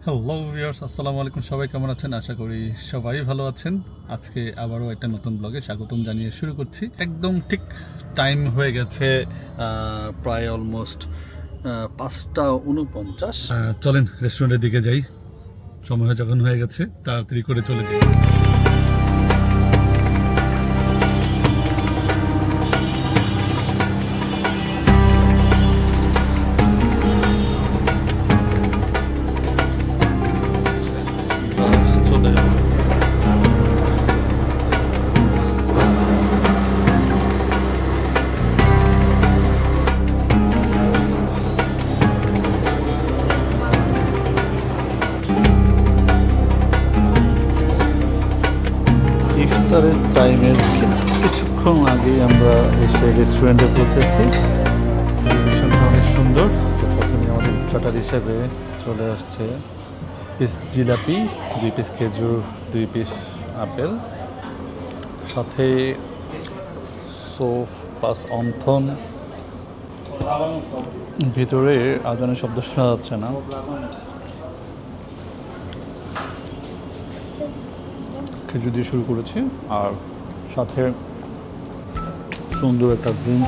Hello viewers, আসসালামু আলাইকুম। সবাই কেমন আছেন? আশা করি সবাই ভালো আছেন। আজকে আবারও একটা নতুন ব্লগে স্বাগতম জানিয়ে শুরু করছি। একদম ঠিক টাইম হয়ে গেছে প্রায় অলমোস্ট 5:49। চলেন রেস্টুরেন্টের দিকে যাই। সময় যখন হয়ে গেছে তাড়াতাড়ি করে চলে যাই। চলে যাবো। ইফতারের টাইমের কিছুক্ষণ আগেই আমরা এসে রেস্টুরেন্টে পৌঁছেছি। রেস্টুরেন্টটা অনেক সুন্দর। তো প্রথমে আমাদের স্টার্টার হিসেবে চলে আসছে পিস জিলাপি, 2 পিস খেজুর, 2 পিস আপেল, সাথে সোফ প্লাস অন্থন। ভিতরে আজানের শব্দ শোনা যাচ্ছে না। খেজুর দিয়ে শুরু করেছি, আর সাথে সুন্দর একটা ঘুম।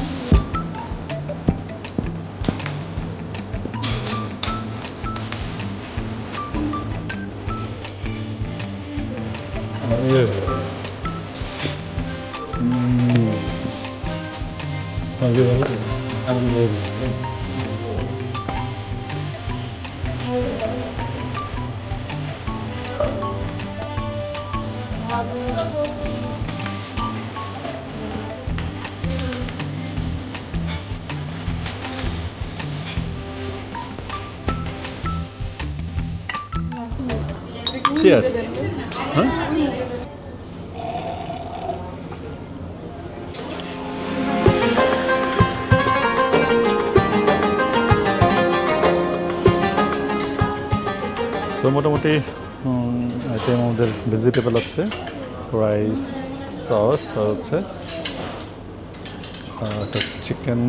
Cheers. Huh? তো মোটামুটি আইটেম আমাদের ভেজিটেবল আছে, রাইস, সস হচ্ছে চিকেন,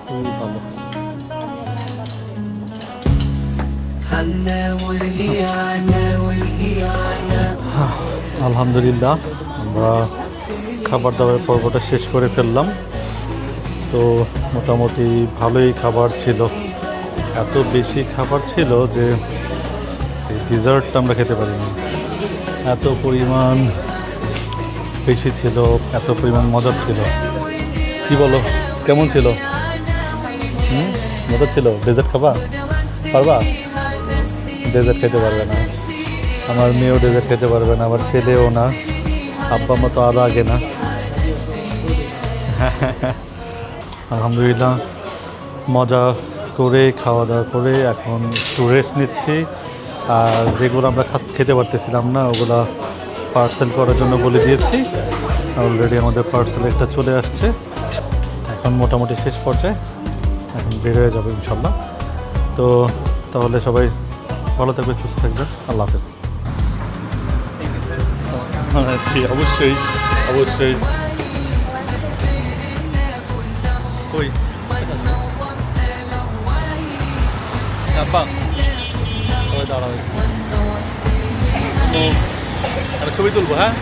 খুবই ভালো। আলহামদুলিল্লাহ, আমরা খাবার দাবারের পর্বটা শেষ করে ফেললাম। তো মোটামুটি ভালোই খাবার ছিল। এত বেশি খাবার ছিল যে এই ডিজার্টটা আমরা খেতে পারিনি। এত পরিমাণ বেশি ছিল, এত পরিমাণ মজা ছিল। কি বলো, কেমন ছিল? মজা ছিল। ডেজার্ট খাবা? পারবা? ডেজার্ট খেতে পারবে না, আমার মেয়েও ডেজার্ট খেতে পারবে না, আমার ছেলেও না, আব্বা মা তো আরও আগে না। আলহামদুলিল্লাহ, মজা করে খাওয়া দাওয়া করে এখন একটু রেস্ট নিচ্ছি। আর যেগুলো আমরা খেতে পারতেছিলাম না ওগুলো পার্সেল করার জন্য বলে দিয়েছি। অলরেডি আমাদের পার্সেল একটা চলে আসছে। এখন মোটামুটি শেষ পর্যায়ে, এখন বের হয়ে যাবে ইনশাল্লাহ। তো তাহলে সবাই ভালো থাকবে, সুস্থ থাকবে। আল্লাহ হাফেজ। জি, অবশ্যই অবশ্যই। কই দাঁড়াবে, ছবি তুলবো। হ্যাঁ।